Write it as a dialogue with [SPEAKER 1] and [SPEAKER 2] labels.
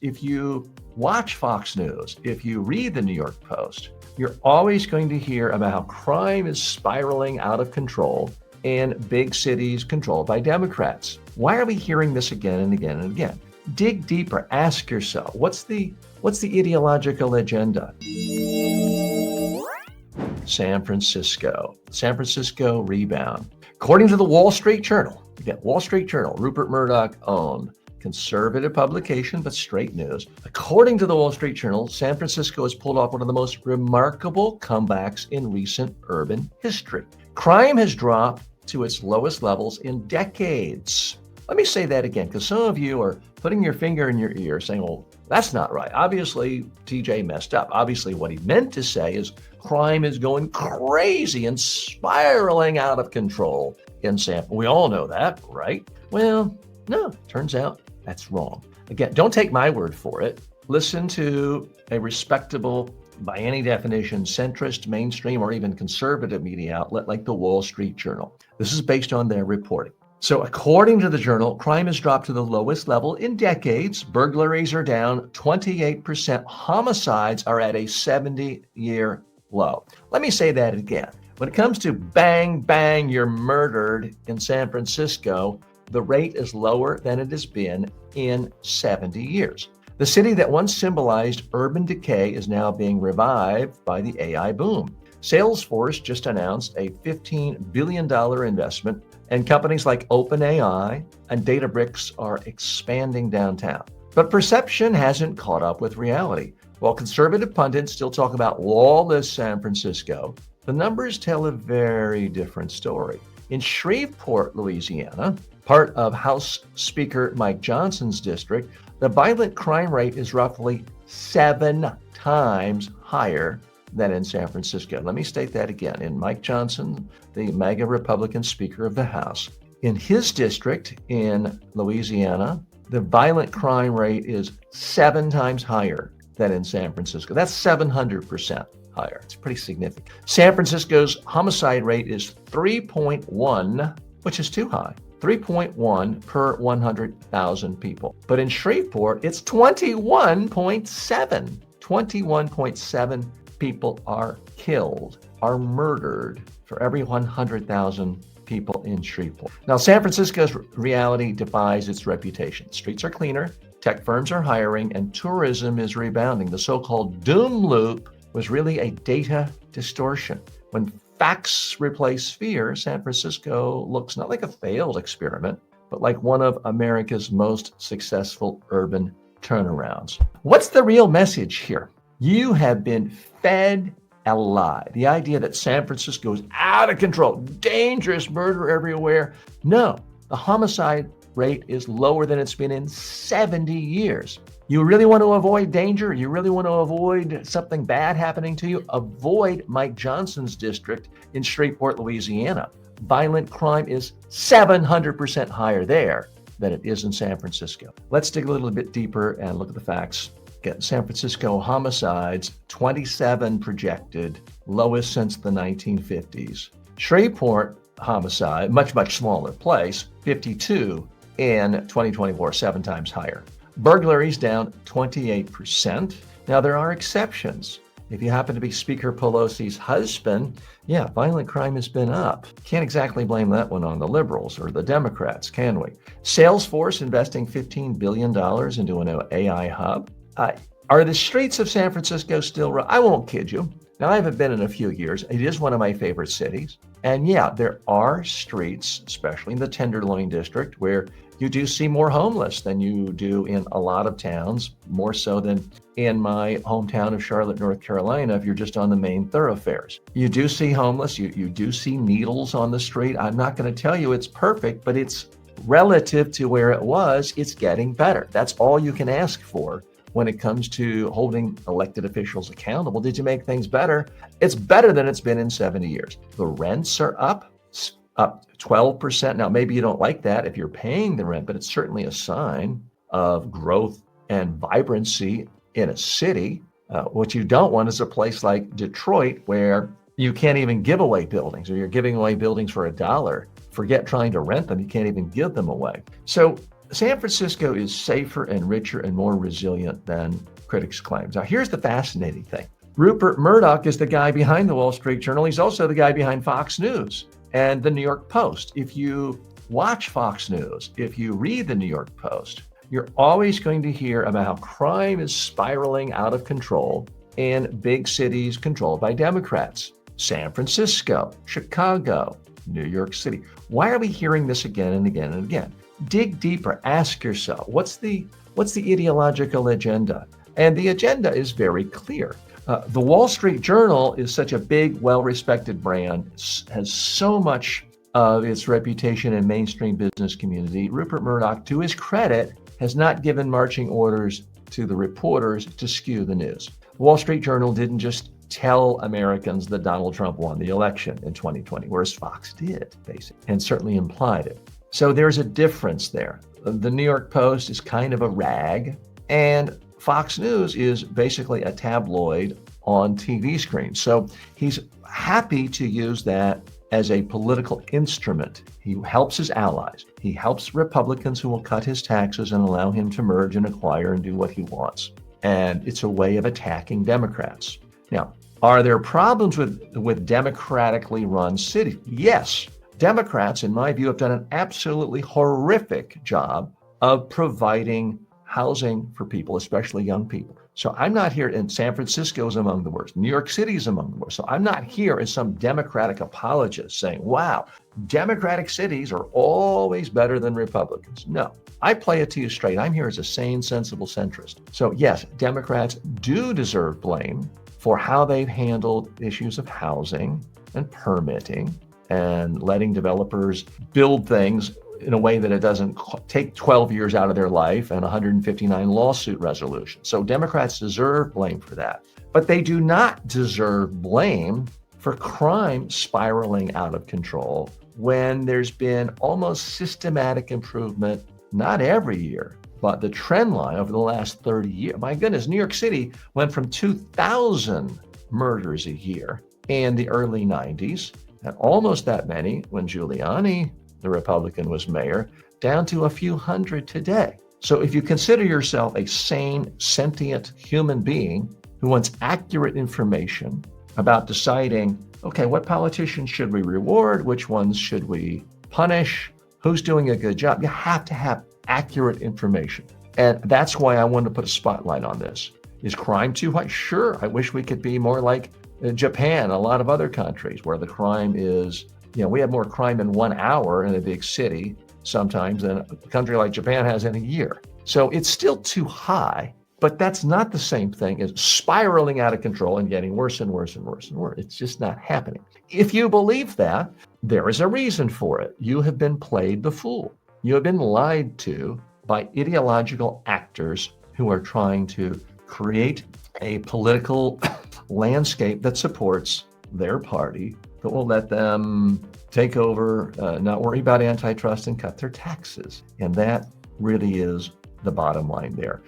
[SPEAKER 1] If you watch Fox News, if you read the New York Post, you're always going to hear about how crime is spiraling out of control in big cities controlled by Democrats. Why are we hearing this again and again and again? Dig deeper. Ask yourself, what's the ideological agenda? San Francisco rebound. According to the Wall Street Journal, Rupert Murdoch owned conservative publication, but straight news. According to the Wall Street Journal, San Francisco has pulled off one of the most remarkable comebacks in recent urban history. Crime has dropped to its lowest levels in decades. Let me say that again, because some of you are putting your finger in your ear saying, well, that's not right. Obviously, TJ messed up. Obviously, what he meant to say is crime is going crazy and spiraling out of control in San Francisco. We all know that, right? Well, no, turns out that's wrong. Again, don't take my word for it. Listen to a respectable, by any definition, centrist, mainstream, or even conservative media outlet like the Wall Street Journal. This is based on their reporting. So according to the journal, crime has dropped to the lowest level in decades. Burglaries are down 28%. Homicides are at a 70-year low. Let me say that again. When it comes to bang, bang, you're murdered in San Francisco, the rate is lower than it has been in 70 years. The city that once symbolized urban decay is now being revived by the AI boom. Salesforce just announced a $15 billion investment, and companies like OpenAI and Databricks are expanding downtown. But perception hasn't caught up with reality. While conservative pundits still talk about lawless San Francisco, the numbers tell a very different story. In Shreveport, Louisiana, part of House Speaker Mike Johnson's district, the violent crime rate is roughly 7 times higher than in San Francisco. Let me state that again. In Mike Johnson, the MAGA Republican Speaker of the House, in his district in Louisiana, the violent crime rate is 7 times higher than in San Francisco. That's 700% higher. It's pretty significant. San Francisco's homicide rate is 3.1, which is too high. 3.1 per 100,000 people. But in Shreveport, it's 21.7. 21.7 people are killed, are murdered for every 100,000 people in Shreveport. Now, San Francisco's reality defies its reputation. Streets are cleaner, tech firms are hiring, and tourism is rebounding. The so-called doom loop was really a data distortion. When facts replace fear, San Francisco looks not like a failed experiment, but like one of America's most successful urban turnarounds. What's the real message here? You have been fed a lie. The idea that San Francisco is out of control, dangerous, murder everywhere. No, the homicide rate is lower than it's been in 70 years. You really want to avoid danger? You really want to avoid something bad happening to you? Avoid Mike Johnson's district in Shreveport, Louisiana. Violent crime is 700% higher there than it is in San Francisco. Let's dig a little bit deeper and look at the facts. Again, San Francisco homicides, 27 projected, lowest since the 1950s. Shreveport homicide, much smaller place, 52 in 2024, 7 times higher. Burglaries down 28%. Now, there are exceptions. If you happen to be Speaker Pelosi's husband, violent crime has been up. Can't exactly blame that one on the liberals or the Democrats, can we? Salesforce investing $15 billion into an AI hub. Are the streets of San Francisco still rough? I won't kid you. Now, I haven't been in a few years. It is one of my favorite cities. And there are streets, especially in the Tenderloin district, where you do see more homeless than you do in a lot of towns, more so than in my hometown of Charlotte, North Carolina, if you're just on the main thoroughfares. You do see homeless, you do see needles on the street. I'm not going to tell you it's perfect, but it's relative to where it was, it's getting better. That's all you can ask for when it comes to holding elected officials accountable. Did you make things better? It's better than it's been in 70 years. The rents are up 12%. Now, maybe you don't like that if you're paying the rent, but it's certainly a sign of growth and vibrancy in a city. What you don't want is a place like Detroit where you can't even give away buildings, or you're giving away buildings for $1. Forget trying to rent them, you can't even give them away. So San Francisco is safer and richer and more resilient than critics claim. Now, here's the fascinating thing. Rupert Murdoch is the guy behind the Wall Street Journal. He's also the guy behind Fox News and the New York Post. If you watch Fox News, if you read the New York Post, you're always going to hear about how crime is spiraling out of control in big cities controlled by Democrats. San Francisco, Chicago, New York City. Why are we hearing this again and again and again? Dig deeper, ask yourself, what's the ideological agenda? And the agenda is very clear. The Wall Street Journal is such a big, well-respected brand, has so much of its reputation in mainstream business community. Rupert Murdoch, to his credit, has not given marching orders to the reporters to skew the news. The Wall Street Journal didn't just tell Americans that Donald Trump won the election in 2020, whereas Fox did, basically, and certainly implied it. So there's a difference there. The New York Post is kind of a rag, and Fox News is basically a tabloid on TV screens. So he's happy to use that as a political instrument. He helps his allies. He helps Republicans who will cut his taxes and allow him to merge and acquire and do what he wants. And it's a way of attacking Democrats. Now, are there problems with democratically run cities? Yes. Democrats, in my view, have done an absolutely horrific job of providing housing for people, especially young people. So I'm not here, and San Francisco is among the worst. New York City is among the worst. So I'm not here as some Democratic apologist saying, wow, Democratic cities are always better than Republicans. No, I play it to you straight. I'm here as a sane, sensible centrist. So yes, Democrats do deserve blame for how they've handled issues of housing and permitting and letting developers build things in a way that it doesn't take 12 years out of their life and 159 lawsuit resolutions. So Democrats deserve blame for that. But they do not deserve blame for crime spiraling out of control when there's been almost systematic improvement, not every year, but the trend line over the last 30 years. My goodness, New York City went from 2,000 murders a year in the early 90s, and almost that many when Giuliani, the Republican, was mayor, down to a few hundred today. So if you consider yourself a sane, sentient human being who wants accurate information about deciding, okay, what politicians should we reward? Which ones should we punish? Who's doing a good job? You have to have accurate information. And that's why I wanted to put a spotlight on this. Is crime too high? Sure. I wish we could be more like Japan, and a lot of other countries where the crime is, we have more crime in 1 hour in a big city sometimes than a country like Japan has in a year. So it's still too high, but that's not the same thing as spiraling out of control and getting worse and worse and worse and worse. It's just not happening. If you believe that, there is a reason for it. You have been played the fool. You have been lied to by ideological actors who are trying to create a political landscape that supports their party, that will let them take over, not worry about antitrust, and cut their taxes. And that really is the bottom line there.